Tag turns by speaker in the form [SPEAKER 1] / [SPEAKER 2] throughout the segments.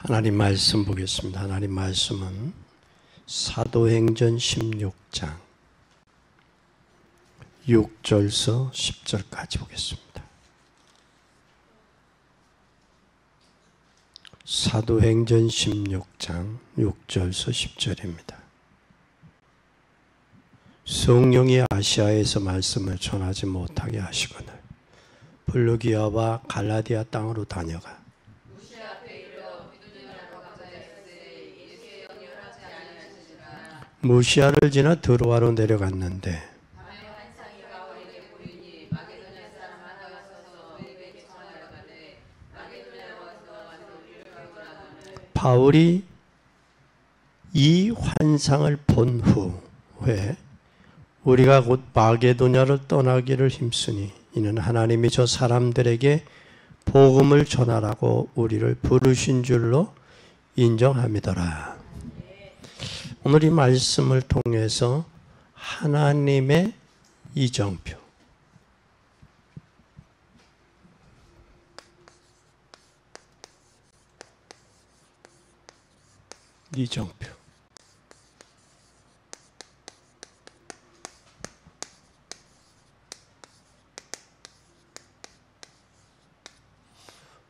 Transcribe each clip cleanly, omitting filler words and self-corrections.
[SPEAKER 1] 하나님 말씀 보겠습니다. 하나님 말씀은 사도행전 16장 6절서 10절까지 보겠습니다. 사도행전 16장 6절서 10절입니다. 성령이 아시아에서 말씀을 전하지 못하게 하시거늘 블루기아와 갈라디아 땅으로 다녀가 무시아를 지나 드로아로 내려갔는데 바울이 이 환상을 본 후에 우리가 곧 마게도냐를 떠나기를 힘쓰니 이는 하나님이 저 사람들에게 복음을 전하라고 우리를 부르신 줄로 인정함이더라. 오늘 이 말씀을 통해서 하나님의 이정표,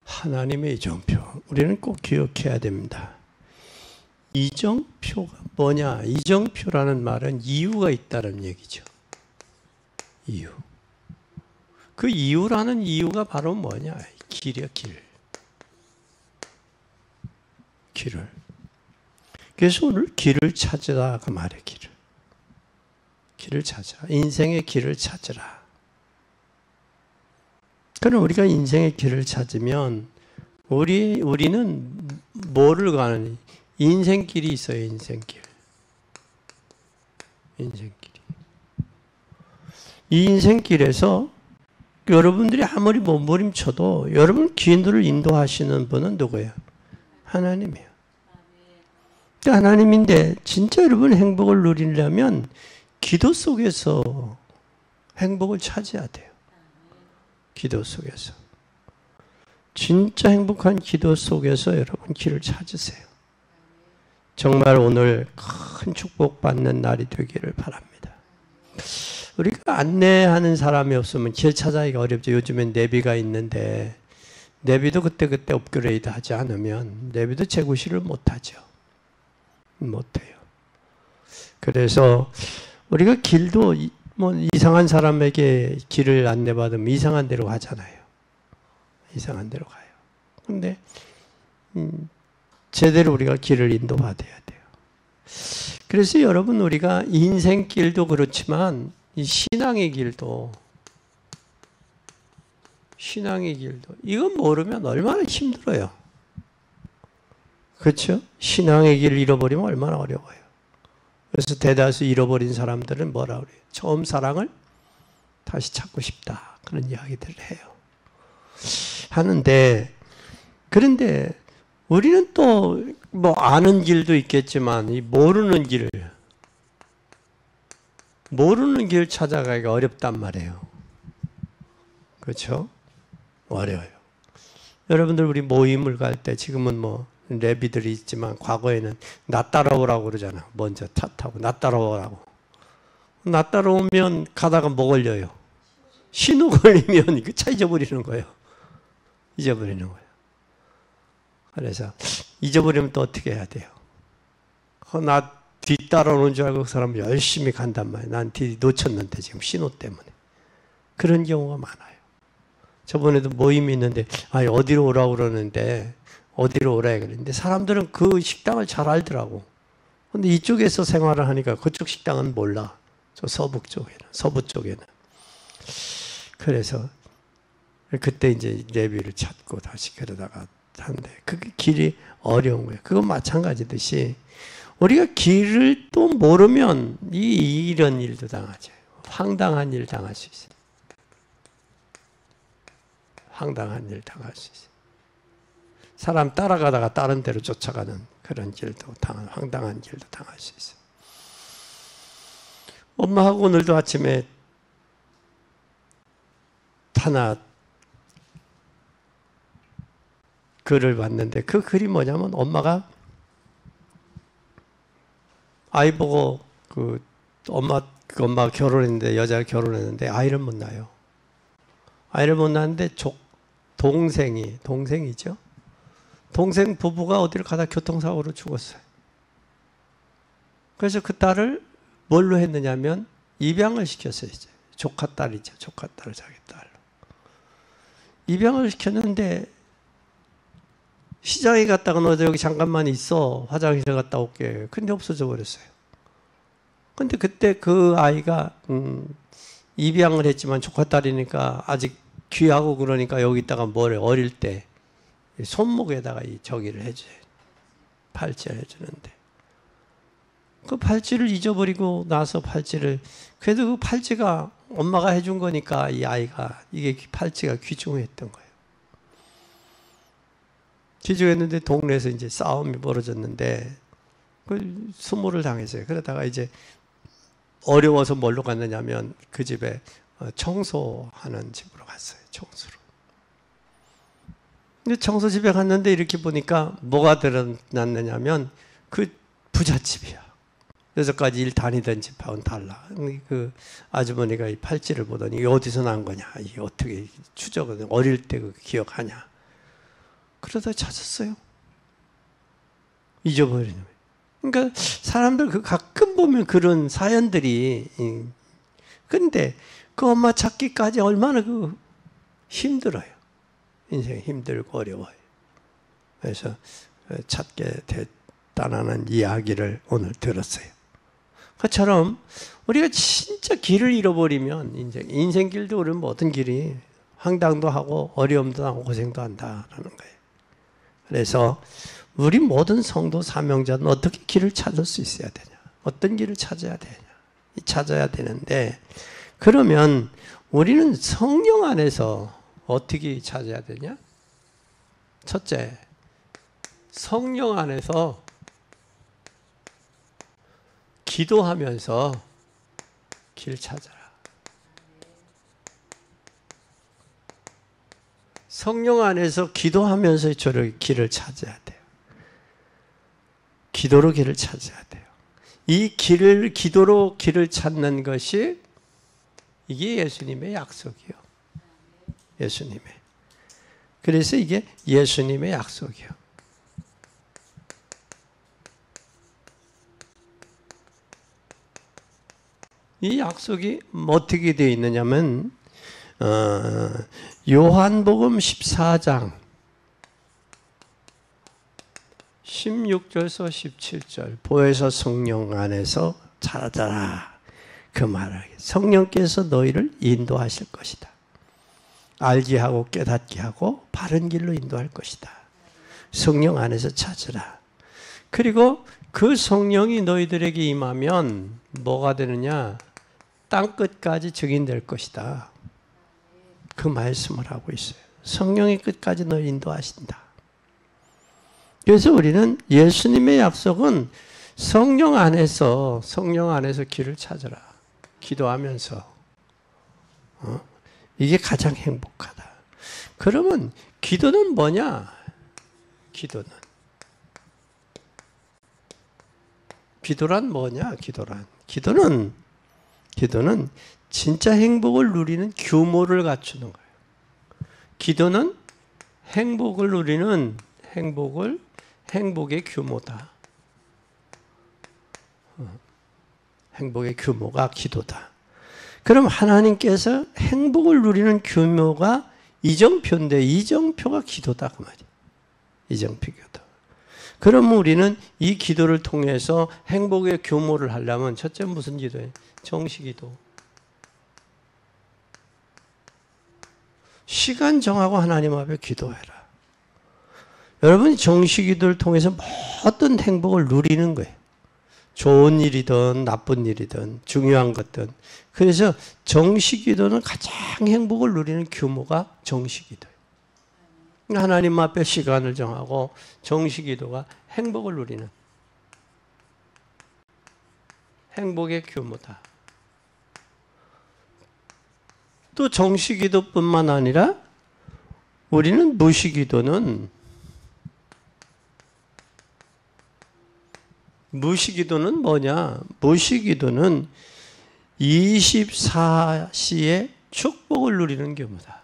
[SPEAKER 1] 하나님의 이정표, 우리는 꼭 기억해야 됩니다. 이정표가 뭐냐? 이정표라는 말은 이유가 있다는 얘기죠. 이유. 그 이유라는 이유가 바로 뭐냐? 길이야, 길. 길을. 그래서 오늘 길을 찾으라 그 말이야, 길을. 길을 찾으라. 인생의 길을 찾으라. 그럼 우리가 인생의 길을 찾으면 우리는 뭐를 가는 인생길이 있어요. 인생길. 이 인생길에서 여러분들이 아무리 몸부림쳐도 여러분 길을 인도하시는 분은 누구예요? 하나님이에요. 하나님인데 진짜 여러분 행복을 누리려면 기도 속에서 행복을 찾아야 돼요. 기도 속에서. 진짜 행복한 기도 속에서 여러분 길을 찾으세요. 정말 오늘 큰 축복받는 날이 되기를 바랍니다. 우리가 안내하는 사람이 없으면 길 찾아가기가 어렵죠. 요즘엔 내비가 있는데 내비도 그때그때 업그레이드 하지 않으면 내비도 재구시를 못하죠. 못해요. 그래서 우리가 길도 뭐 이상한 사람에게 길을 안내받으면 이상한 데로 가잖아요. 이상한 데로 가요. 근데 제대로 우리가 길을 인도받아야 돼요. 그래서 여러분 우리가 인생길도 그렇지만 이 신앙의 길도 이건 모르면 얼마나 힘들어요. 그렇죠? 신앙의 길을 잃어버리면 얼마나 어려워요. 그래서 대다수 잃어버린 사람들은 뭐라 그래요? 처음 사랑을 다시 찾고 싶다. 그런 이야기들을 해요. 하는데 그런데 우리는 또 뭐 아는 길도 있겠지만 이 모르는 길 찾아가기가 어렵단 말이에요. 그렇죠? 어려워요. 여러분들 우리 모임을 갈 때 지금은 뭐 레비들이 있지만 과거에는 나 따라오라고 그러잖아. 먼저 차 타고 나 따라오라고. 나 따라오면 가다가 뭐 걸려요? 신호 걸리면 그 차 잊어버리는 거예요. 그래서 잊어버리면 또 어떻게 해야 돼요? 나 뒤 따라오는 줄 알고 그 사람 열심히 간단 말이에요. 난 뒤 놓쳤는데 지금 신호 때문에. 그런 경우가 많아요. 저번에도 모임이 있는데 어디로 오라고 그러는데 어디로 오라 그랬는데 사람들은 그 식당을 잘 알더라고. 근데 이쪽에서 생활을 하니까 그쪽 식당은 몰라. 저 서부 쪽에는. 그래서 그때 이제 레비를 찾고 다시 그러다가 하는데 그게 길이 어려운 거예요. 그건 마찬가지듯이 우리가 길을 또 모르면 이런 일도 당하죠. 황당한 일 당할 수 있어요. 사람 따라가다가 다른 데로 쫓아가는 그런 황당한 길도 당할 수 있어요. 엄마하고 오늘도 아침에 하나 글을 봤는데 그 글이 뭐냐면 엄마가 아이 보고 엄마가 결혼했는데 여자가 결혼했는데 아이를 못 낳아요. 아이를 못 낳았는데 동생이죠. 동생 부부가 어디를 가다 교통사고로 죽었어요. 그래서 그 딸을 뭘로 했느냐면 입양을 시켰어요. 이제. 조카 딸이죠. 조카 딸을 자기 딸로. 입양을 시켰는데 시장에 갔다가 너 여기 잠깐만 있어. 화장실 갔다 올게. 근데 없어져 버렸어요. 근데 그때 그 아이가 입양을 했지만 조카 딸이니까 아직 귀하고 그러니까 여기 있다가 뭐래 어릴 때 손목에다가 이 저기를 해줘요. 팔찌를 해주는데 그 팔찌를 잊어버리고 나서 그래도 그 팔찌가 엄마가 해준 거니까 이 아이가 이게 팔찌가 귀중했던 거예요. 귀중했는데 동네에서 이제 싸움이 벌어졌는데 그 수모를 당했어요. 그러다가 이제 어려워서 뭘로 갔느냐면 그 집에 청소하는 집으로 갔어요. 청소로. 근데 청소집에 갔는데 이렇게 보니까 뭐가 드러났느냐면 그 부잣집이야. 여태까지 일 다니던 집하고는 달라. 그 아주머니가 이 팔찌를 보더니 이게 어디서 난 거냐. 이게 어떻게 추적을 어릴 때 그 기억하냐. 그러다 찾았어요. 잊어버리는 거예요. 그러니까 사람들 그 가끔 보면 그런 사연들이 근데 그 엄마 찾기까지 얼마나 그 힘들어요. 인생 힘들고 어려워요. 그래서 찾게 됐다는 이야기를 오늘 들었어요. 그처럼 우리가 진짜 길을 잃어버리면 인생길도 우리는 모든 길이 황당도 하고 어려움도 하고 고생도 한다라는 거예요. 그래서 우리 모든 성도 사명자는 어떻게 길을 찾을 수 있어야 되냐? 어떤 길을 찾아야 되냐? 찾아야 되는데 그러면 우리는 성령 안에서 어떻게 찾아야 되냐? 첫째, 성령 안에서 기도하면서 길 찾아라. 성령 안에서 기도하면서 저를 길을 찾아야 돼요. 기도로 길을 찾아야 돼요. 이 길을 기도로 길을 찾는 것이 이게 예수님의 약속이요. 예수님의. 그래서 이게 예수님의 약속이요. 이 약속이 어떻게 되어 있느냐면 요한복음 14장 16절에서 17절 보혜사 성령 안에서 찾아라. 그 말을 성령께서 너희를 인도하실 것이다. 알게 하고 깨닫게 하고 바른 길로 인도할 것이다. 성령 안에서 찾으라. 그리고 그 성령이 너희들에게 임하면 뭐가 되느냐? 땅끝까지 증인될 것이다. 그 말씀을 하고 있어요. 성령의 끝까지 너희 인도하신다. 그래서 우리는 예수님의 약속은 성령 안에서 길을 찾으라. 기도하면서 이게 가장 행복하다. 그러면 기도는 뭐냐? 기도란 뭐냐? 기도는 진짜 행복을 누리는 규모를 갖추는 거예요. 기도는 행복을 누리는 행복의 규모다. 행복의 규모가 기도다. 그럼 하나님께서 행복을 누리는 규모가 이정표인데 이정표가 기도다 그 말이에요. 이정표 기도. 그러면 우리는 이 기도를 통해서 행복의 규모를 하려면 첫째 무슨 기도예요? 정시기도. 시간 정하고 하나님 앞에 기도해라. 여러분이 정시기도를 통해서 모든 행복을 누리는 거예요. 좋은 일이든 나쁜 일이든 중요한 것든. 그래서 정시기도는 가장 행복을 누리는 규모가 정시기도예요. 하나님 앞에 시간을 정하고 정시기도가 행복을 누리는 행복의 규모다. 또 정시기도뿐만 아니라 우리는 무시기도는 무시기도는 뭐냐? 무시기도는 24시에 축복을 누리는 경우다.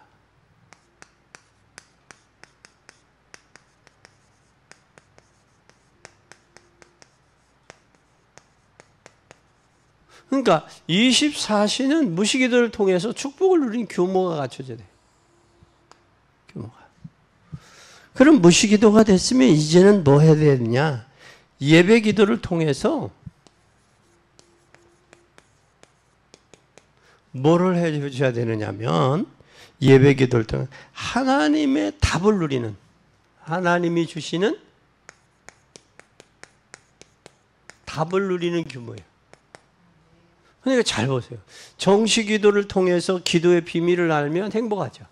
[SPEAKER 1] 그러니까 24시는 무시기도를 통해서 축복을 누리는 규모가 갖춰져야 돼. 규모가. 그럼 무시기도가 됐으면 이제는 뭐 해야 되느냐? 예배기도를 통해서 뭐를 해줘야 되느냐면 예배기도를 통해 하나님의 답을 누리는, 하나님이 주시는 답을 누리는 규모예요. 그러니까 잘 보세요. 정시기도를 통해서 기도의 비밀을 알면 행복하죠.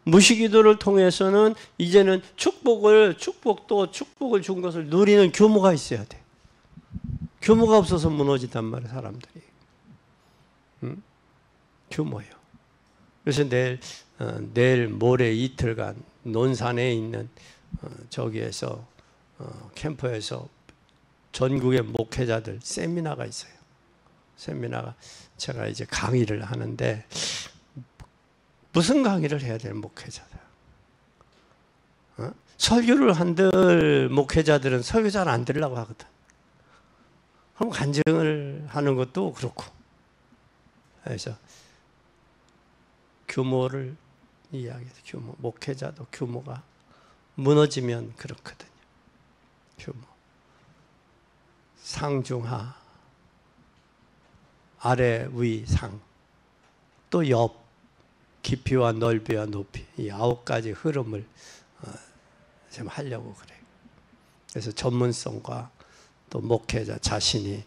[SPEAKER 1] 무시기도를 통해서는 이제는 축복을 준 것을 누리는 규모가 있어야 돼. 규모가 없어서 무너진단 말이에요, 사람들이. 규모예요. 그래서 내일 모레 이틀간 논산에 있는 저기에서 캠프에서 전국의 목회자들 세미나가 있어요. 세미나가 제가 이제 강의를 하는데 무슨 강의를 해야 되는 목회자들? 설교를 한들 목회자들은 설교 잘 안 들으려고 하거든. 그럼 간증을 하는 것도 그렇고. 그래서 규모를 이야기해서 목회자도 규모가 무너지면 그렇거든요. 규모. 상중하, 아래, 위, 상, 또 옆, 깊이와 넓이와 높이, 이 9가지 흐름을 좀 하려고 그래요. 그래서 전문성과 또 목회자 자신이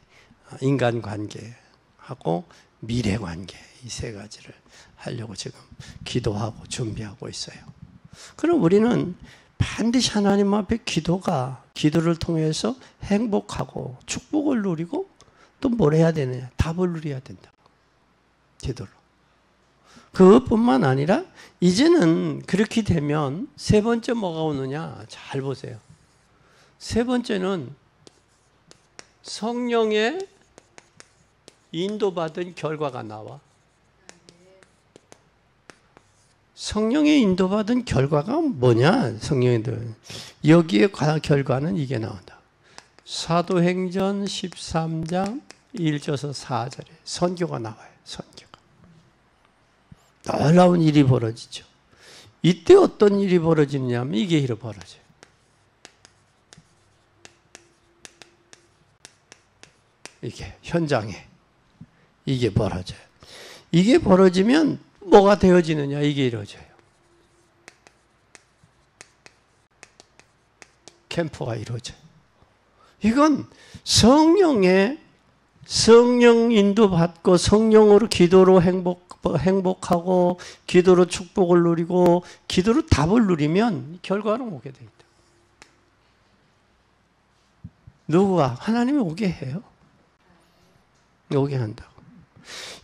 [SPEAKER 1] 인간관계하고 미래관계 이 3가지를 하려고 지금 기도하고 준비하고 있어요. 그럼 우리는 반드시 하나님 앞에 기도를 통해서 행복하고 축복을 누리고 또 뭘 해야 되느냐? 답을 누려야 된다. 기도로. 그것뿐만 아니라 이제는 그렇게 되면 3번째 뭐가 오느냐? 잘 보세요. 3번째는 성령의 인도받은 결과가 나와. 성령의 인도받은 결과가 뭐냐? 성령의 인도. 여기에 결과는 이게 나온다. 사도행전 13장 1절에서 4절에 선교가 나와요. 선교가. 놀라운 일이 벌어지죠. 이때 어떤 일이 벌어지느냐면 이게 일이 벌어져요. 이게 현장에 이게 벌어져요. 이게 벌어지면 뭐가 되어지느냐? 이게 이루어져요. 캠프가 이루어져요. 이건 성령 인도받고 성령으로 기도로 행복하고 기도로 축복을 누리고 기도로 답을 누리면 결과는 오게 돼 있다. 누구가? 하나님이 오게 해요. 오게 한다고.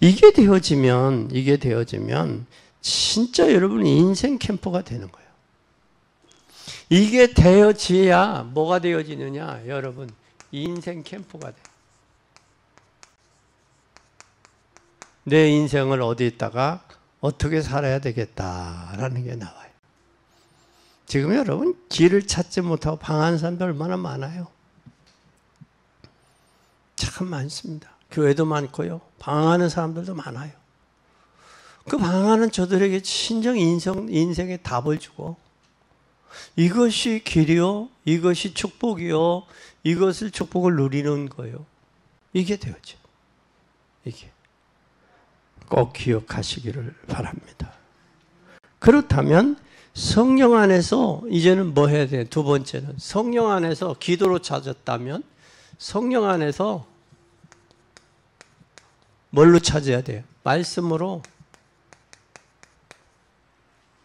[SPEAKER 1] 이게 되어지면 진짜 여러분이 인생 캠프가 되는 거예요. 이게 되어지야 뭐가 되어지느냐? 여러분, 인생 캠프가 돼. 내 인생을 어디다가 어떻게 살아야 되겠다라는 게 나와요. 지금 여러분 길을 찾지 못하고 방황하는 사람들 얼마나 많아요? 참 많습니다. 교회도 많고요. 방황하는 사람들도 많아요. 그 방황하는 저들에게 진정 인생의 답을 주고 이것이 길이요, 이것이 축복이요, 이것을 축복을 누리는 거예요. 이게 되었죠. 이게 꼭 기억하시기를 바랍니다. 그렇다면 성령 안에서 이제는 뭐 해야 돼요? 2번째는 성령 안에서 기도로 찾았다면 성령 안에서 뭘로 찾아야 돼요? 말씀으로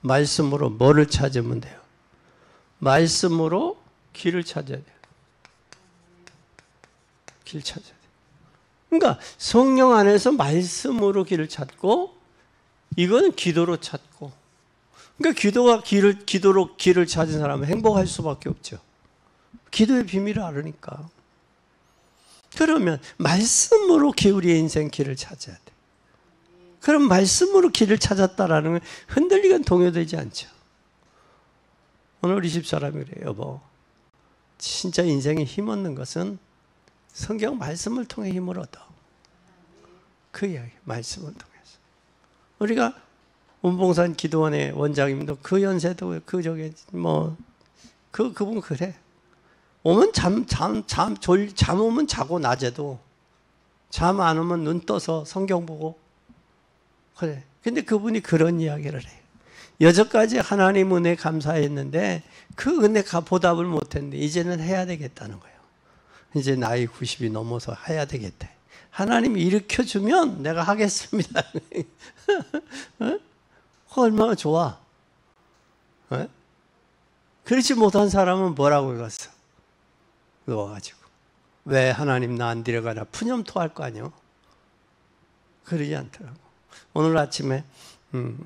[SPEAKER 1] 뭐를 찾으면 돼요? 말씀으로 길을 찾아야 돼요. 길 찾아야 돼요. 그러니까 성령 안에서 말씀으로 길을 찾고 이거는 기도로 찾고 그러니까 기도로 길을 찾은 사람은 행복할 수밖에 없죠. 기도의 비밀을 알으니까. 그러면 말씀으로 우리의 인생 길을 찾아야 돼. 그럼 말씀으로 길을 찾았다라는 건 흔들리건 동요되지 않죠. 오늘 우리 집사람이 그래요. 여보, 진짜 인생에 힘없는 것은 성경 말씀을 통해 힘을 얻어. 그 이야기, 말씀을 통해서. 우리가 운봉산 기도원의 원장님도 그 연세도 그분 그래. 오면 잠 오면 자고 낮에도 잠 안 오면 눈 떠서 성경 보고 그래. 근데 그분이 그런 이야기를 해요. 여태까지 하나님 은혜 감사했는데 그 은혜가 보답을 못했는데 이제는 해야 되겠다는 거예요. 이제 나이 90이 넘어서 해야 되겠다. 하나님이 일으켜주면 내가 하겠습니다. 어? 얼마나 좋아. 어? 그렇지 못한 사람은 뭐라고 읽었어? 누워가지고 왜 하나님 나 안 데려가나 푸념토할 거 아니요? 그러지 않더라고. 오늘 아침에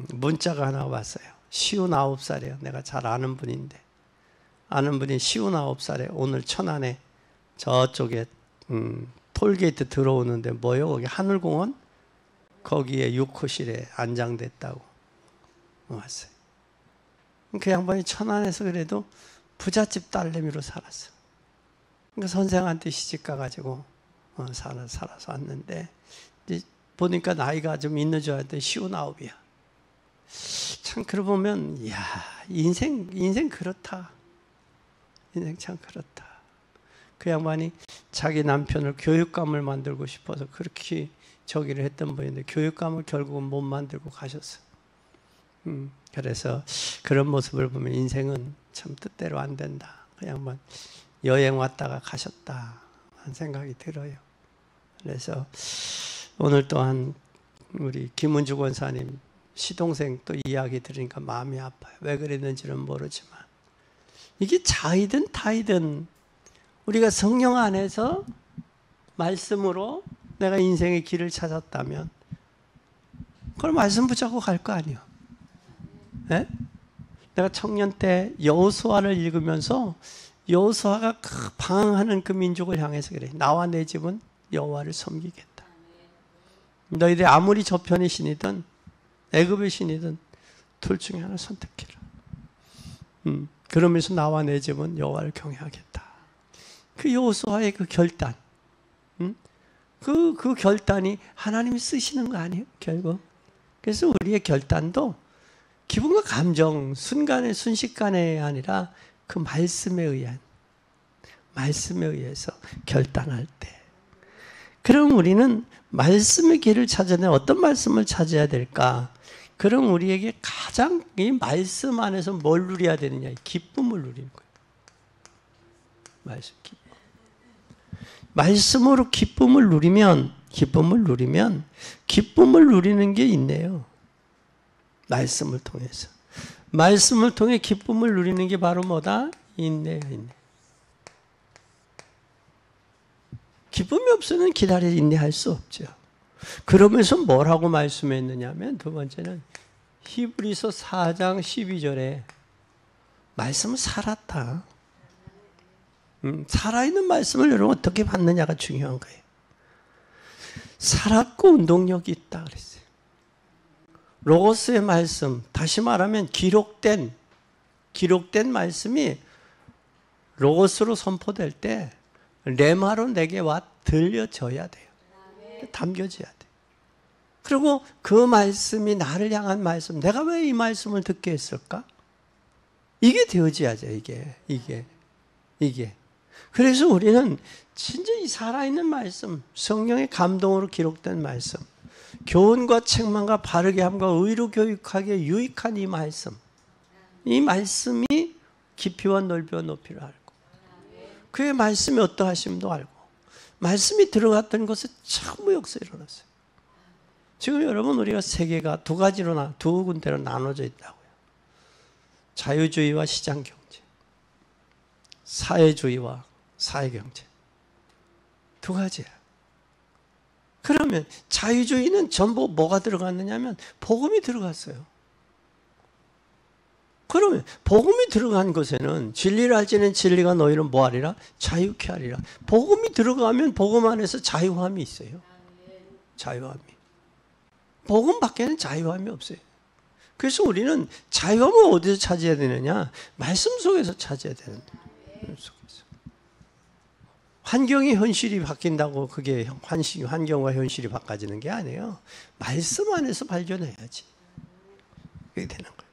[SPEAKER 1] 문자가 하나 왔어요. 59살이에요. 내가 잘 아는 분인데 아는 분이 59살에 오늘 천안에 저쪽에 톨게이트 들어오는데 뭐요? 거기 하늘공원? 거기에 6호실에 안장됐다고 왔어요. 그 양반이 천안에서 그래도 부잣집 딸내미로 살았어. 그러니까 선생한테 시집 가가지고 살아서 왔는데 보니까 나이가 좀 있는 줄 알았더니 59이야. 참 그러고 보면 이야 인생 그렇다. 인생 참 그렇다. 그 양반이 자기 남편을 교육감을 만들고 싶어서 그렇게 저기를 했던 분인데 교육감을 결국은 못 만들고 가셨어. 그래서 그런 모습을 보면 인생은 참 뜻대로 안 된다. 그 양반 여행 왔다가 가셨다 하는 생각이 들어요. 그래서 오늘 또한 우리 김은주 권사님 시동생 또 이야기 들으니까 마음이 아파요. 왜 그랬는지는 모르지만 이게 자이든 타이든 우리가 성령 안에서 말씀으로 내가 인생의 길을 찾았다면 그걸 말씀 붙잡고 갈 거 아니에요. 네? 내가 청년 때 여호수아를 읽으면서 여호수아가 방황하는 그 민족을 향해서 그래. 나와 내 집은 여호와를 섬기겠다. 너희들이 아무리 저편의 신이든 애굽의 신이든 둘 중에 하나 선택해라. 그러면서 나와 내 집은 여호와를 경외하겠다. 그 여호수아의 그 결단, 그 결단이 하나님이 쓰시는 거 아니에요? 결국. 그래서 우리의 결단도 기분과 감정, 순식간에 아니라 그 말씀에 의해서 결단할 때. 그럼 우리는 말씀의 길을 찾아내 어떤 말씀을 찾아야 될까? 그럼 우리에게 가장 이 말씀 안에서 뭘 누려야 되느냐? 기쁨을 누리는 거예요. 말씀으로 기쁨을 누리면 기쁨을 누리는 게 있네요. 말씀을 통해서. 말씀을 통해 기쁨을 누리는 게 바로 뭐다? 인내. 기쁨이 없으면 기다려 인내할 수 없죠. 그러면서 뭐라고 말씀했느냐면 두 번째는 히브리서 4장 12절에 말씀은 살았다. 살아있는 말씀을 여러분 어떻게 받느냐가 중요한 거예요. 살았고 운동력이 있다 그랬어요. 로고스의 말씀, 다시 말하면 기록된 말씀이 로고스로 선포될 때 레마로 내게 와 들려져야 돼요. 담겨져야 돼요. 그리고 그 말씀이 나를 향한 말씀, 내가 왜 이 말씀을 듣게 했을까? 이게 되어져야죠. 이게. 그래서 우리는 진짜 이 살아있는 말씀, 성령의 감동으로 기록된 말씀, 교훈과 책망과 바르게 함과 의로 교육하기에 유익한 이 말씀이 깊이와 넓이와 높이를 알고 그의 말씀이 어떠하심도 알고 말씀이 들어갔던 곳에 참 역사가 일어났어요. 지금 여러분 우리가 세계가 두 군데로 나눠져 있다고요. 자유주의와 시장경제, 사회주의와 사회경제 두 가지야. 그러면 자유주의는 전부 뭐가 들어갔느냐면 복음이 들어갔어요. 그러면 복음이 들어간 것에는 진리를 알지는 진리가 너희를 뭐하리라? 자유케 하리라. 복음이 들어가면 복음 안에서 자유함이 있어요. 자유함이. 복음 밖에는 자유함이 없어요. 그래서 우리는 자유함을 어디서 찾아야 되느냐? 말씀 속에서 찾아야 되는데. 환경이 현실이 바뀐다고 그게 환경과 현실이 바꿔지는 게 아니에요. 말씀 안에서 발견해야지. 그렇게 되는 거예요.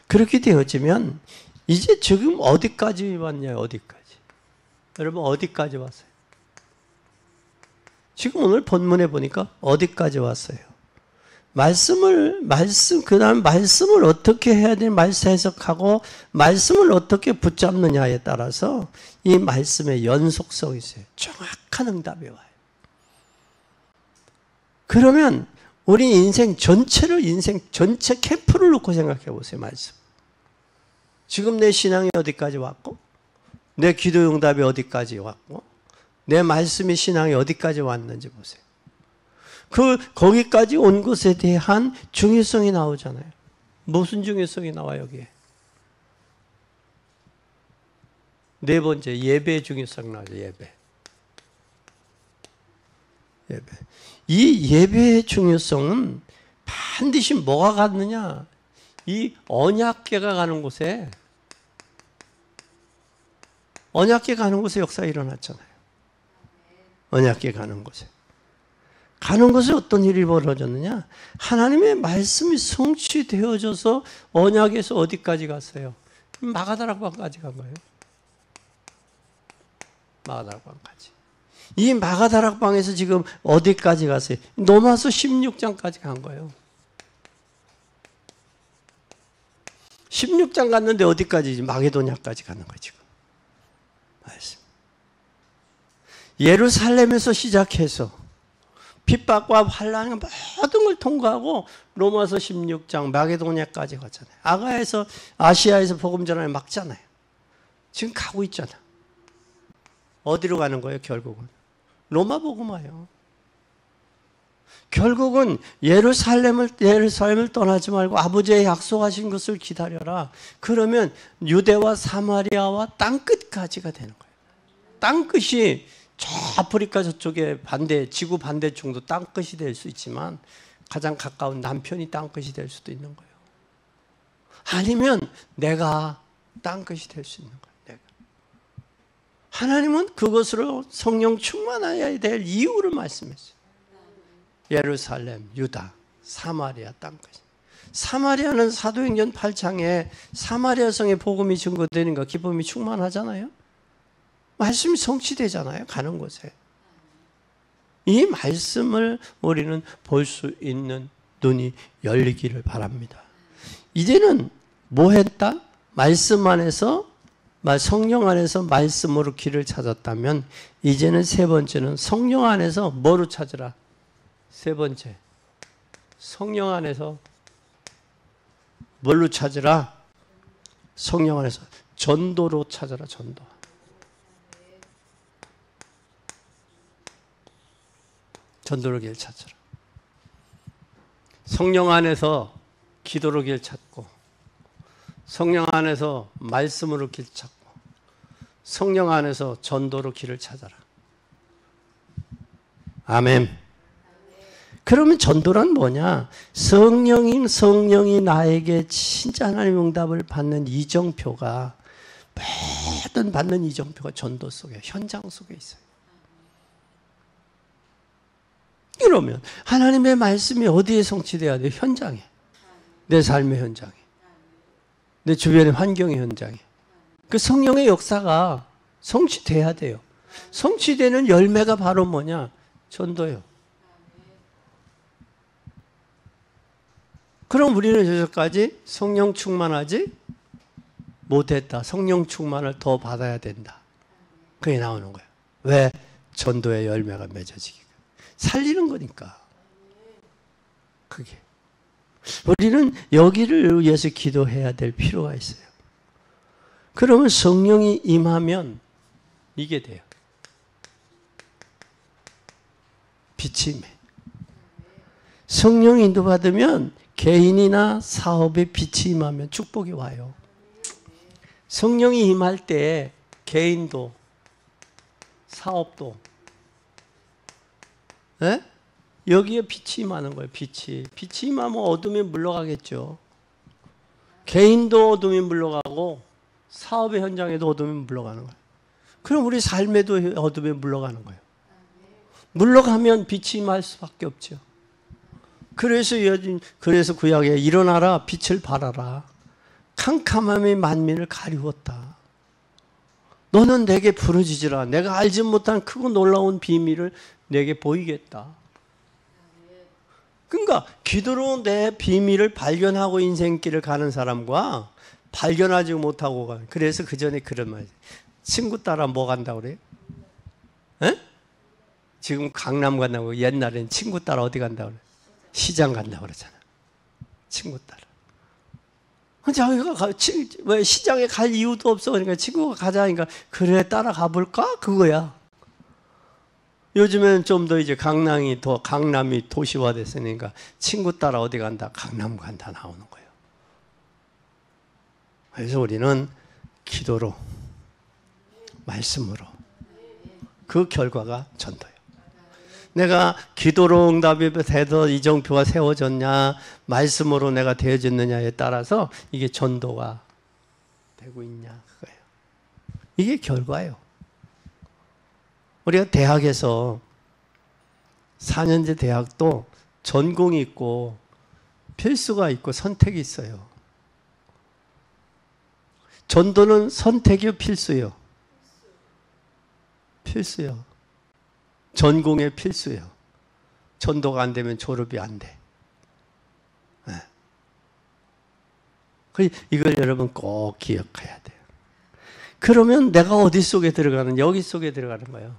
[SPEAKER 1] 그렇게 되어지면 이제 지금 어디까지 왔냐요? 어디까지? 여러분 어디까지 왔어요? 지금 오늘 본문에 보니까 어디까지 왔어요? 그다음 말씀을 어떻게 해야 되는 말씀 해석하고 말씀을 어떻게 붙잡느냐에 따라서 이 말씀의 연속성이 있어요. 정확한 응답이 와요. 그러면 우리 인생 전체 캠프를 놓고 생각해 보세요. 말씀. 지금 내 신앙이 어디까지 왔고 내 기도 응답이 어디까지 왔고 내 말씀이 신앙이 어디까지 왔는지 보세요. 거기까지 온 것에 대한 중요성이 나오잖아요. 무슨 중요성이 나와요, 여기에? 네 번째, 예배의 중요성 나오죠, 예배. 이 예배의 중요성은 반드시 뭐가 갔느냐? 이 언약궤가 가는 곳에, 언약궤 가는 곳에 역사가 일어났잖아요. 언약궤 가는 곳에. 가는 곳에 어떤 일이 벌어졌느냐? 하나님의 말씀이 성취되어져서 언약에서 어디까지 갔어요? 마가다락방까지 간 거예요. 마가다락방까지. 이 마가다락방에서 지금 어디까지 갔어요? 로마서 16장까지 간 거예요. 16장 갔는데 어디까지? 마게도냐까지 가는 거예요, 지금. 말씀. 예루살렘에서 시작해서 핍박과 환난 모든 걸 통과하고 로마서 16장 마게도냐까지 갔잖아요. 아시아에서 복음 전환을 막잖아요. 지금 가고 있잖아. 어디로 가는 거예요, 결국은? 로마 복음화요. 결국은 예루살렘을 떠나지 말고 아버지의 약속하신 것을 기다려라. 그러면 유대와 사마리아와 땅끝까지가 되는 거예요. 땅끝이 저 아프리카 저쪽에 지구 반대쪽도 땅끝이 될 수 있지만 가장 가까운 남편이 땅끝이 될 수도 있는 거예요. 아니면 내가 땅끝이 될 수 있는 거예요. 내가. 하나님은 그것으로 성령 충만해야 될 이유를 말씀했어요. 예루살렘, 유다, 사마리아 땅끝. 사마리아는 사도행전 8장에 사마리아 성의 복음이 증거되니까 기쁨이 충만하잖아요. 말씀이 성취되잖아요. 가는 곳에. 이 말씀을 우리는 볼 수 있는 눈이 열리기를 바랍니다. 이제는 뭐 했다? 말씀 안에서, 성령 안에서 말씀으로 길을 찾았다면 이제는 세 번째는 성령 안에서 뭐로 찾으라? 세 번째. 성령 안에서 뭘로 찾으라? 성령 안에서 전도로 찾아라. 전도. 전도로 길 찾으라. 성령 안에서 기도로 길 찾고 성령 안에서 말씀으로 길 찾고 성령 안에서 전도로 길을 찾아라. 아멘. 그러면 전도란 뭐냐? 성령이 나에게 진짜 하나님의 응답을 받는 이정표가 모든 받는 이정표가 전도 속에 현장 속에 있어요. 그러면 하나님의 말씀이 어디에 성취돼야 돼요? 현장에. 내 삶의 현장에. 내 주변의 환경의 현장에. 그 성령의 역사가 성취돼야 돼요. 성취되는 열매가 바로 뭐냐? 전도예요. 그럼 우리는 여기까지 성령 충만하지 못했다. 성령 충만을 더 받아야 된다. 그게 나오는 거예요. 왜? 전도의 열매가 맺어지기. 살리는 거니까. 그게. 우리는 여기를 위해서 기도해야 될 필요가 있어요. 그러면 성령이 임하면 이게 돼요. 빛이 임해. 성령 인도받으면 개인이나 사업에 빛이 임하면 축복이 와요. 성령이 임할 때 개인도 사업도 에? 여기에 빛이 임하는 거예요. 빛이 임하면 어둠이 물러가겠죠. 개인도 어둠이 물러가고 사업의 현장에도 어둠이 물러가는 거예요. 그럼 우리 삶에도 어둠이 물러가는 거예요. 물러가면 빛이 임할 수밖에 없죠. 그래서 구약에 일어나라 빛을 발하라. 캄캄함이 만민을 가리웠다. 너는 내게 부르짖으라. 내가 알지 못한 크고 놀라운 비밀을 내게 보이겠다. 그러니까 기도로 내 비밀을 발견하고 인생길을 가는 사람과 발견하지 못하고 가는. 그래서 그 전에 그런 말. 친구 따라 뭐 간다고 그래요? 에? 지금 강남 간다고. 옛날엔 친구 따라 어디 간다고 그래요? 시장 간다고 그러잖아. 친구 따라. 자기가 왜 시장에 갈 이유도 없어. 그러니까 친구가 가자니까 그래 따라가 볼까? 그거야. 요즘엔 좀 더 이제 강남이 도시화됐으니까 친구 따라 어디 간다? 강남 간다 나오는 거예요. 그래서 우리는 기도로, 말씀으로 그 결과가 전도예요. 내가 기도로 응답이 돼서 이정표가 세워졌냐, 말씀으로 내가 되어졌느냐에 따라서 이게 전도가 되고 있냐 그거예요. 이게 결과예요. 우리가 대학에서 4년제 대학도 전공이 있고 필수가 있고 선택이 있어요. 전도는 선택이요, 필수요? 필수요. 전공의 필수요. 전도가 안 되면 졸업이 안 돼. 네. 이걸 여러분 꼭 기억해야 돼요. 그러면 내가 어디 속에 들어가는, 여기 속에 들어가는 거예요.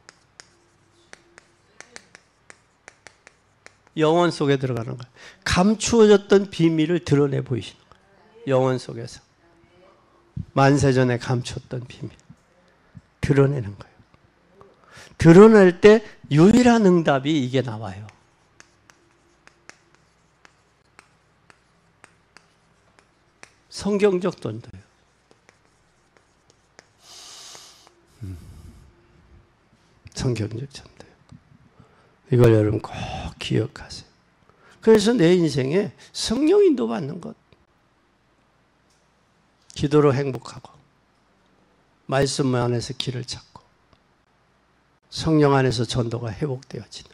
[SPEAKER 1] 영혼 속에 들어가는 거예요. 감추어졌던 비밀을 드러내 보이시는 거예요. 영혼 속에서. 만세전에 감추었던 비밀. 드러내는 거예요. 드러낼 때 유일한 응답이 이게 나와요. 성경적 전도예요. 성경적 전도예요. 이걸 여러분 꼭 기억하세요. 그래서 내 인생에 성령 인도 받는 것, 기도로 행복하고 말씀 안에서 길을 찾고 성령 안에서 전도가 회복되어지는,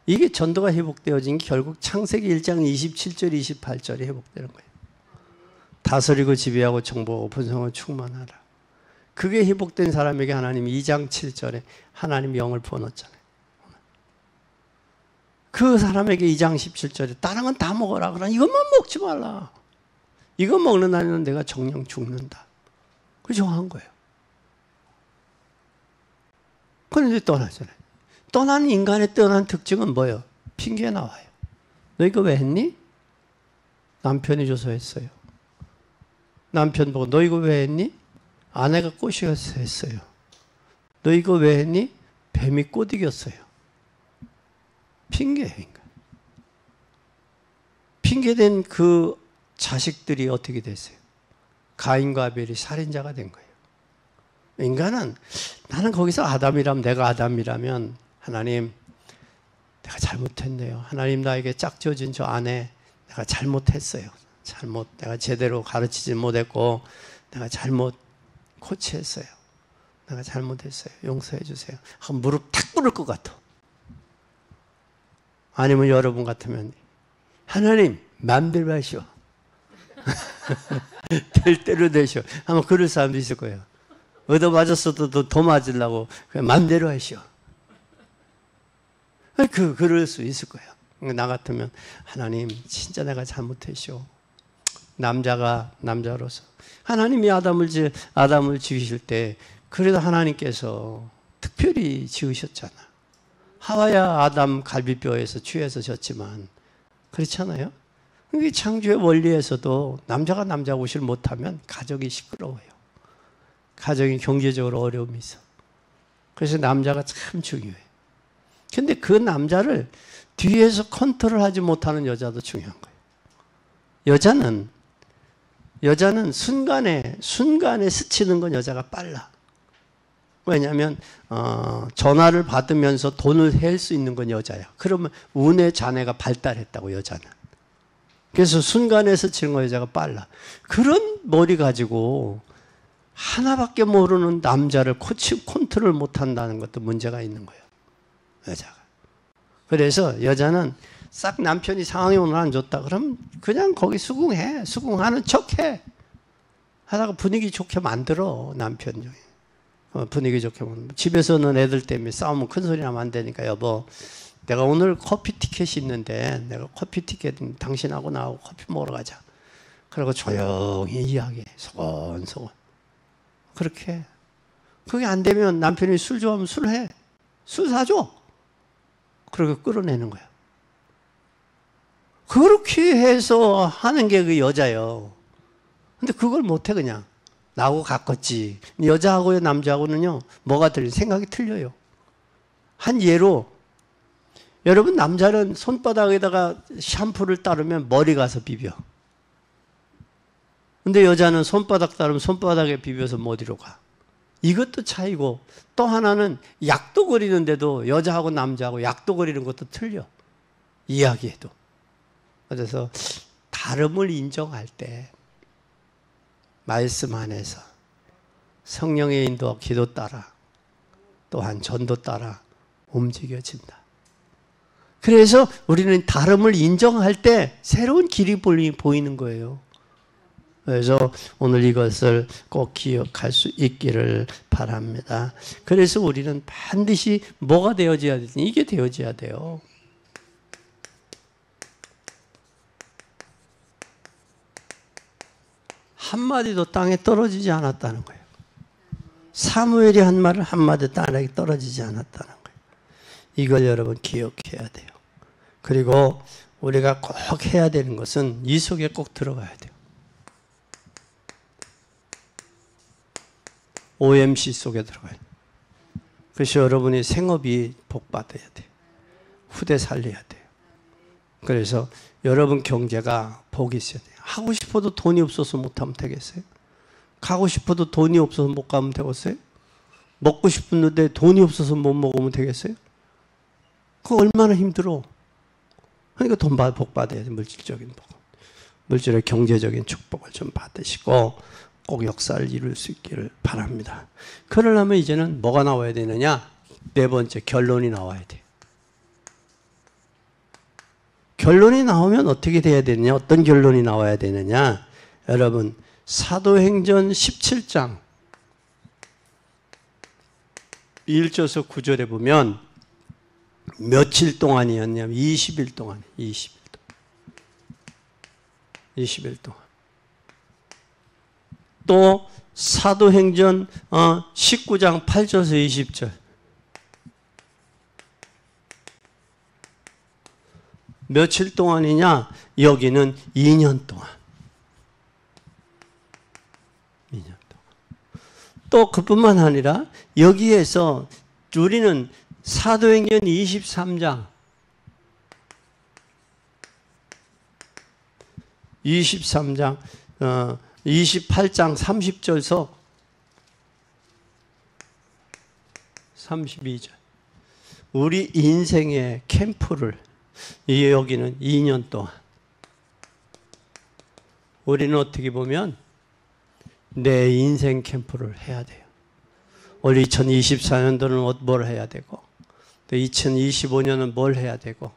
[SPEAKER 1] 이게 전도가 회복되어진 게 결국 창세기 1장 27절 28절이 회복되는 거예요. 다스리고 지배하고 정복하고 분성하고 충만하라. 그게 회복된 사람에게 하나님이 2장 7절에 하나님 영을 부어넣었잖아요. 그 사람에게 2장 17절에 다른 건 다 먹어라. 그러나 이것만 먹지 말라. 이거 먹는 날에는 내가 정령 죽는다. 그 정한 거예요. 그런데 떠나잖아요. 떠난 인간의 떠난 특징은 뭐예요? 핑계 나와요. 너 이거 왜 했니? 남편이 줘서 했어요. 남편 보고 너 이거 왜 했니? 아내가 꼬시어서 했어요. 너 이거 왜 했니? 뱀이 꼬드겼어요. 핑계예요, 인간. 핑계된 그 자식들이 어떻게 됐어요? 가인과 아벨이 살인자가 된 거예요. 인간은, 나는 거기서 내가 아담이라면 하나님 내가 잘못했네요. 하나님 나에게 짝지어진 저 아내 내가 잘못했어요. 내가 제대로 가르치지 못했고 내가 잘못 코치했어요. 내가 잘못했어요. 용서해 주세요. 하고 무릎 탁 꿇을 것 같아. 아니면 여러분 같으면 하나님 맘대로 하시오. 될 대로 되시오. 아마 그럴 사람도 있을 거예요. 얻어 맞았어도 더 맞으려고 그냥 맘대로 하시오. 그럴 수 있을 거예요. 나 같으면 하나님 진짜 내가 잘못했시오. 남자로서 하나님이 아담을 지으실 때 그래도 하나님께서 특별히 지으셨잖아. 하와야 아담 갈비뼈에서 취해서 졌지만 그렇잖아요. 창조의 원리에서도 남자가 남자 옷을 못하면 가족이 시끄러워요. 가정이 경제적으로 어려움이 있어. 그래서 남자가 참 중요해. 근데 그 남자를 뒤에서 컨트롤하지 못하는 여자도 중요한 거예요. 여자는 여자는 순간에 스치는 건 여자가 빨라. 왜냐하면 전화를 받으면서 돈을 셀 수 있는 건 여자야. 그러면 운의 자네가 발달했다고, 여자는. 그래서 순간에 스치는 건 여자가 빨라. 그런 머리 가지고 하나밖에 모르는 남자를 컨트롤 못한다는 것도 문제가 있는 거예요, 여자가. 그래서 여자는 싹 남편이 상황이 오늘 안 좋다 그럼 그냥 거기 수긍해. 수긍하는 척해. 하다가 분위기 좋게 만들어, 남편 중에. 분위기 좋게 만들어. 집에서는 애들 때문에 싸우면 큰 소리 나면 안 되니까, 여보, 내가 오늘 커피 티켓이 있는데 내가 커피 티켓 당신하고 나하고 커피 먹으러 가자. 그리고 조용히 이야기해. 소곤소곤. 그렇게 해. 그게 안 되면 남편이 술 좋아하면 술 해. 술 사줘. 그렇게 끌어내는 거야. 그렇게 해서 하는 게 그 여자예요. 근데 그걸 못해, 그냥. 나하고 가깝지. 여자하고요, 남자하고는요, 뭐가 틀려? 생각이 틀려요. 한 예로, 여러분, 남자는 손바닥에다가 샴푸를 따르면 머리 가서 비벼. 근데 여자는 손바닥 따르면 손바닥에 비벼서 어디로 가. 이것도 차이고, 또 하나는 약도 그리는데도 여자하고 남자하고 약도 그리는 것도 틀려. 이야기해도. 그래서 다름을 인정할 때 말씀 안에서 성령의 인도와 기도 따라, 또한 전도 따라 움직여진다. 그래서 우리는 다름을 인정할 때 새로운 길이 보이는 거예요. 그래서 오늘 이것을 꼭 기억할 수 있기를 바랍니다. 그래서 우리는 반드시 뭐가 되어져야 되지? 이게 되어져야 돼요. 한마디도 땅에 떨어지지 않았다는 거예요. 사무엘이 한 말을 한마디 땅에 떨어지지 않았다는 거예요. 이걸 여러분 기억해야 돼요. 그리고 우리가 꼭 해야 되는 것은 이 속에 꼭 들어가야 돼요. OMC 속에 들어가야 돼요. 그래서 여러분이 생업이 복받아야 돼요. 후대 살려야 돼요. 그래서 여러분 경제가 복이 있어야 돼요. 하고 싶어도 돈이 없어서 못하면 되겠어요? 가고 싶어도 돈이 없어서 못 가면 되겠어요? 먹고 싶은데 돈이 없어서 못 먹으면 되겠어요? 그거 얼마나 힘들어. 그러니까 복 받아야 돼. 물질적인 복. 물질의 경제적인 축복을 좀 받으시고 꼭 역사를 이룰 수 있기를 바랍니다. 그러려면 이제는 뭐가 나와야 되느냐? 네 번째, 결론이 나와야 돼. 결론이 나오면 어떻게 돼야 되느냐? 어떤 결론이 나와야 되느냐? 여러분, 사도행전 17장 1절에서 9절에 보면 며칠 동안이었냐면 20일 동안. 20일 동안. 또 사도행전 19장 8절에서 20절. 며칠 동안이냐? 여기는 2년 동안. 2년 동안. 또 그뿐만 아니라 여기에서 우리는 사도행전 23장 28장 30절에서 32절. 우리 인생의 캠프를 여기는 2년 동안. 우리는 어떻게 보면 내 인생 캠프를 해야 돼요. 올 2024년도는 뭘 해야 되고, 또 2025년은 뭘 해야 되고,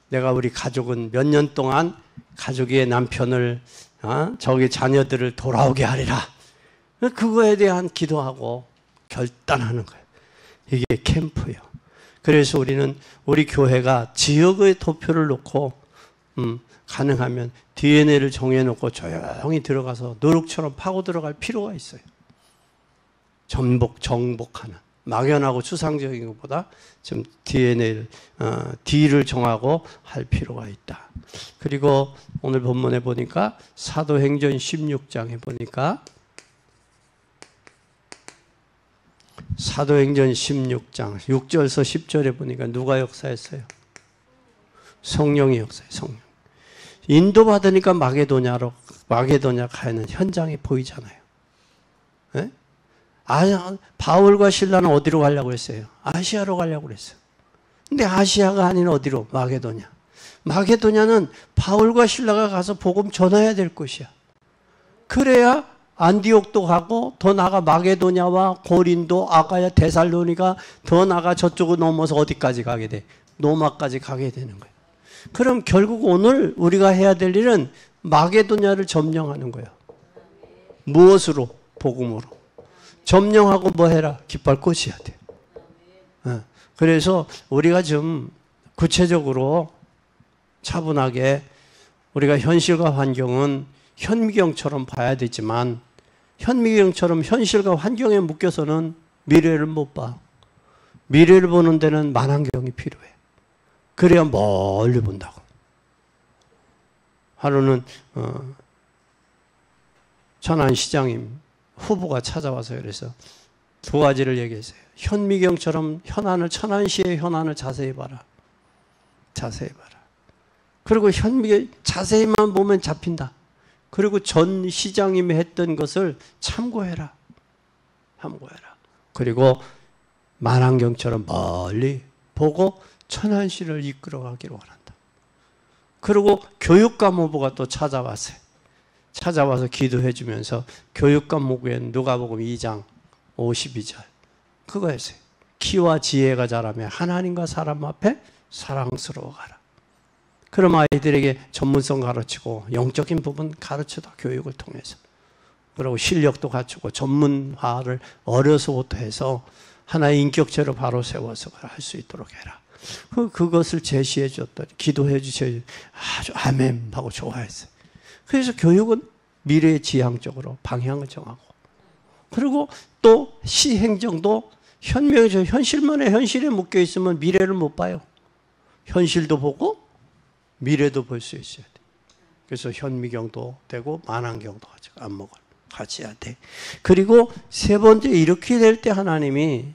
[SPEAKER 1] 내가 우리 가족은 몇 년 동안 가족의 남편을, 저기 자녀들을 돌아오게 하리라. 그거에 대한 기도하고 결단하는 거예요. 이게 캠프예요. 그래서 우리는 우리 교회가 지역의 도표를 놓고 가능하면 DNA를 정해놓고 조용히 들어가서 노룩처럼 파고 들어갈 필요가 있어요. 정복하는. 막연하고 추상적인 것보다 좀 D를 정하고 할 필요가 있다. 그리고 오늘 본문에 보니까 사도행전 16장에 보니까 사도행전 16장 6절에서 10절에 보니까 누가 역사했어요? 성령이 역사해요. 성령. 인도받으니까 마게도냐로 마게도냐 가는 현장이 보이잖아요. 네? 바울과 실라는 어디로 가려고 했어요? 아시아로 가려고 그랬어요. 근데 아시아가 아닌 어디로? 마게도냐. 마게도냐는 바울과 실라가 가서 복음 전해야 될 곳이야. 그래야 안디옥도 가고 더 나아가 마게도냐와 고린도, 아가야, 데살로니가 더 나아가 저쪽으로 넘어서 어디까지 가게 돼? 로마까지 가게 되는 거예요. 그럼 결국 오늘 우리가 해야 될 일은 마게도냐를 점령하는 거예요. 무엇으로? 복음으로. 점령하고 뭐 해라? 깃발 꽂아야 돼. 그래서 우리가 좀 구체적으로 차분하게 우리가 현실과 환경은 현미경처럼 봐야 되지만 현미경처럼 현실과 환경에 묶여서는 미래를 못 봐. 미래를 보는 데는 만안경이 필요해. 그래야 멀리 본다고. 하루는 천안시장님 후보가 찾아와서 그래서 두 가지를 얘기했어요. 현미경처럼 현안을, 천안시의 현안을 자세히 봐라. 자세히 봐라. 그리고 현미경 자세히만 보면 잡힌다. 그리고 전 시장님이 했던 것을 참고해라. 참고해라. 그리고 만안경처럼 멀리 보고 천안시를 이끌어가기로 원한다. 그리고 교육감 후보가 또 찾아왔어요. 찾아와서 기도해 주면서 교육감 목표에는 누가복음 2장 52절 그거 했어요. 키와 지혜가 자라며 하나님과 사람 앞에 사랑스러워가라. 그럼 아이들에게 전문성 가르치고 영적인 부분 가르쳐다. 교육을 통해서. 그리고 실력도 갖추고 전문화를 어려서부터 해서 하나의 인격체로 바로 세워서 할 수 있도록 해라. 그것을 제시해 줬더니 기도해 주셔서 아주 아멘 하고 좋아했어요. 그래서 교육은 미래의 지향적으로 방향을 정하고, 그리고 또 시행정도 현명해져. 현실만에 현실에 묶여 있으면 미래를 못 봐요. 현실도 보고 미래도 볼 수 있어야 돼. 그래서 현미경도 되고 만안경도 안목을 같이 해야 돼. 그리고 세 번째, 이렇게 될 때 하나님이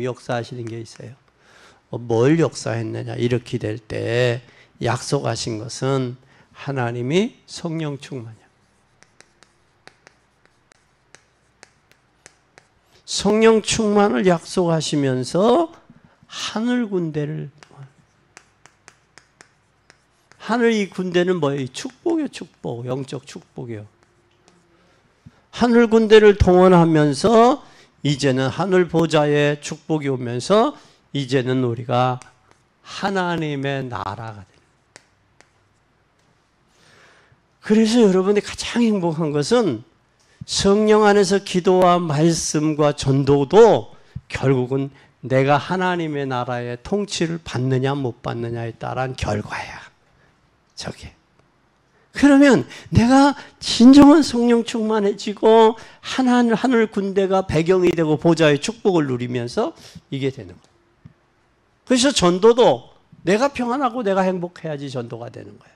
[SPEAKER 1] 역사하시는 게 있어요. 뭘 역사했느냐? 이렇게 될 때 약속하신 것은 하나님이 성령 충만이야. 성령 충만을 약속하시면서 하늘 군대를, 하늘 이 군대는 뭐예요? 축복이요, 축복. 영적 축복이요. 하늘 군대를 동원하면서 이제는 하늘 보좌의 축복이 오면서 이제는 우리가 하나님의 나라가 됩니다. 그래서 여러분이 가장 행복한 것은 성령 안에서 기도와 말씀과 전도도 결국은 내가 하나님의 나라의 통치를 받느냐 못 받느냐에 따른 결과야. 저게. 그러면 내가 진정한 성령 충만해지고 하늘 군대가 배경이 되고 보좌의 축복을 누리면서 이게 되는 거예요. 그래서 전도도 내가 평안하고 내가 행복해야지 전도가 되는 거예요.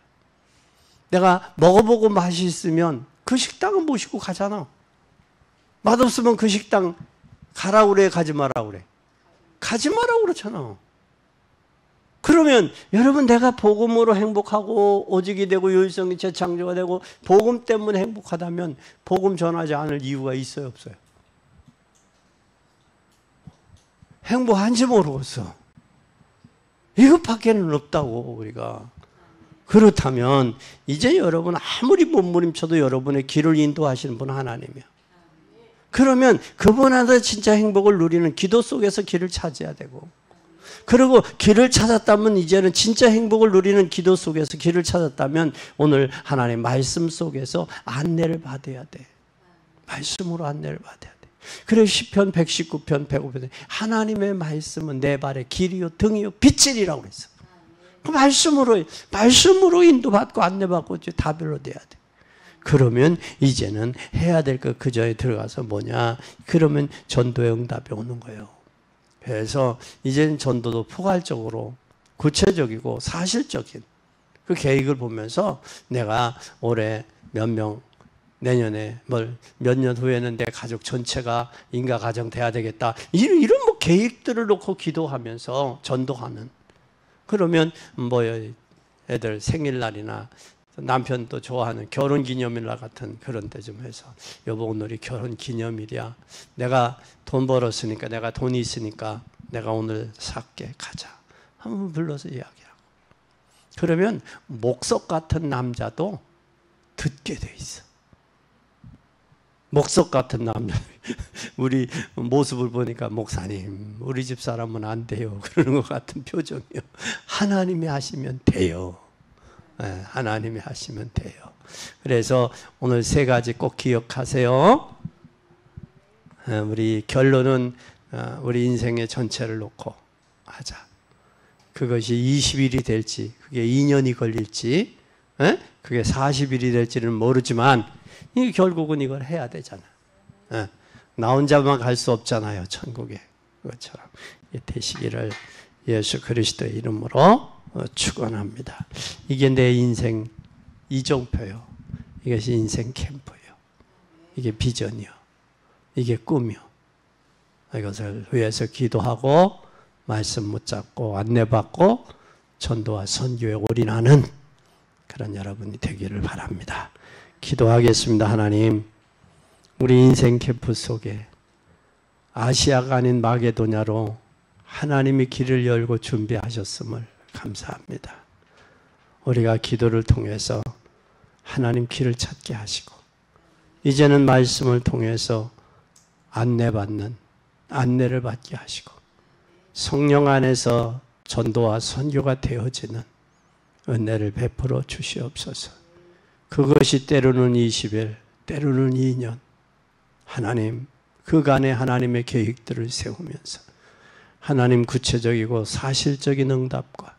[SPEAKER 1] 내가 먹어보고 맛이 있으면 그 식당은 모시고 가잖아. 맛없으면 그 식당 가라 그래, 가지 마라 그래? 가지 마라 그렇잖아. 그러면 여러분, 내가 복음으로 행복하고 오직이 되고 유일성이 재창조가 되고 복음 때문에 행복하다면 복음 전하지 않을 이유가 있어요, 없어요? 행복한지 모르겠어. 이것밖에는 없다고. 우리가 그렇다면 이제 여러분 아무리 몸부림쳐도 여러분의 길을 인도하시는 분은 하나님이야. 그러면 그분한테 진짜 행복을 누리는 기도 속에서 길을 찾아야 되고, 그리고 길을 찾았다면 이제는 진짜 행복을 누리는 기도 속에서 길을 찾았다면 오늘 하나님의 말씀 속에서 안내를 받아야 돼. 말씀으로 안내를 받아야 돼. 그래서 시편 119편 105편에 하나님의 말씀은 내 발의 길이요 등이요 빛이라고 그랬어. 그 말씀으로 인도받고 안내받고 이제 다별로 돼야 돼. 그러면 이제는 해야 될 거 그저에 들어가서 뭐냐? 그러면 전도의 응답이 오는 거예요. 그래서 이제는 전도도 포괄적으로 구체적이고 사실적인 그 계획을 보면서 내가 올해 몇 명, 내년에 몇 년 후에는 내 가족 전체가 인가 가정 돼야 되겠다. 이런 뭐 계획들을 놓고 기도하면서 전도하는. 그러면 뭐 애들 생일날이나 남편도 좋아하는 결혼기념일날 같은 그런 때 좀 해서 여보 오늘이 결혼기념일이야. 내가 돈 벌었으니까 내가 돈이 있으니까 내가 오늘 살게 가자. 한번 불러서 이야기하고. 그러면 목석 같은 남자도 듣게 돼 있어. 목석 같은 남자. 우리 모습을 보니까 목사님 우리 집 사람은 안 돼요. 그러는 것 같은 표정이요. 하나님이 하시면 돼요. 네, 하나님이 하시면 돼요. 그래서 오늘 세 가지 꼭 기억하세요. 우리 결론은 우리 인생의 전체를 놓고 하자. 그것이 20일이 될지 그게 2년이 걸릴지 그게 40일이 될지는 모르지만 결국은 이걸 해야 되잖아. 나 혼자만 갈 수 없잖아요. 천국에. 그것처럼 되시기를 예수 그리스도의 이름으로 축원합니다. 이게 내 인생 이정표요. 이것이 인생 캠프요. 이게 비전이요. 이게 꿈이요. 이것을 위해서 기도하고 말씀 붙잡고 안내받고 전도와 선교에 올인하는 그런 여러분이 되기를 바랍니다. 기도하겠습니다. 하나님, 우리 인생 캠프 속에 아시아가 아닌 마게도냐로 하나님이 길을 열고 준비하셨음을 감사합니다. 우리가 기도를 통해서 하나님 길을 찾게 하시고 이제는 말씀을 통해서 안내를 받게 하시고 성령 안에서 전도와 선교가 되어지는 은혜를 베풀어 주시옵소서. 그것이 때로는 20일, 때로는 2년 하나님 그간의 하나님의 계획들을 세우면서 하나님 구체적이고 사실적인 응답과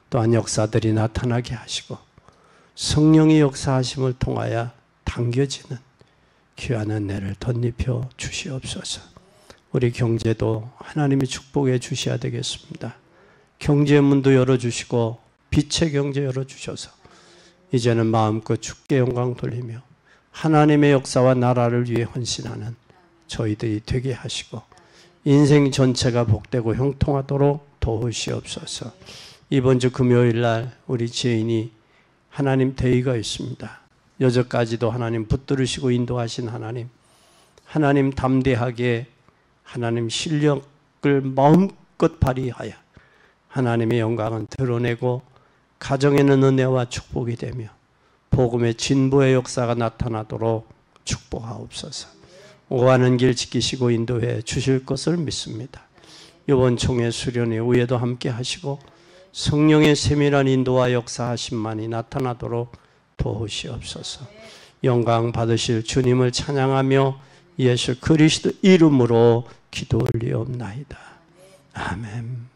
[SPEAKER 1] 또한 역사들이 나타나게 하시고 성령의 역사하심을 통하여 당겨지는 귀한 은혜를 덧입혀 주시옵소서. 우리 경제도 하나님이 축복해 주셔야 되겠습니다. 경제의 문도 열어주시고 빛의 경제 열어주셔서 이제는 마음껏 주께 영광 돌리며 하나님의 역사와 나라를 위해 헌신하는 저희들이 되게 하시고 인생 전체가 복되고 형통하도록 도우시옵소서. 이번 주 금요일 날 우리 지혜인이 하나님 대의가 있습니다. 여전까지도 하나님 붙들으시고 인도하신 하나님 담대하게 하나님 실력을 마음껏 발휘하여 하나님의 영광은 드러내고 가정에는 은혜와 축복이 되며 복음의 진보의 역사가 나타나도록 축복하옵소서. 오가는 길 지키시고 인도해 주실 것을 믿습니다. 이번 총회 수련회 후에도 함께 하시고 성령의 세밀한 인도와 역사하심만이 나타나도록 도우시옵소서. 영광 받으실 주님을 찬양하며 예수 그리스도 이름으로 기도 올리옵나이다. 아멘.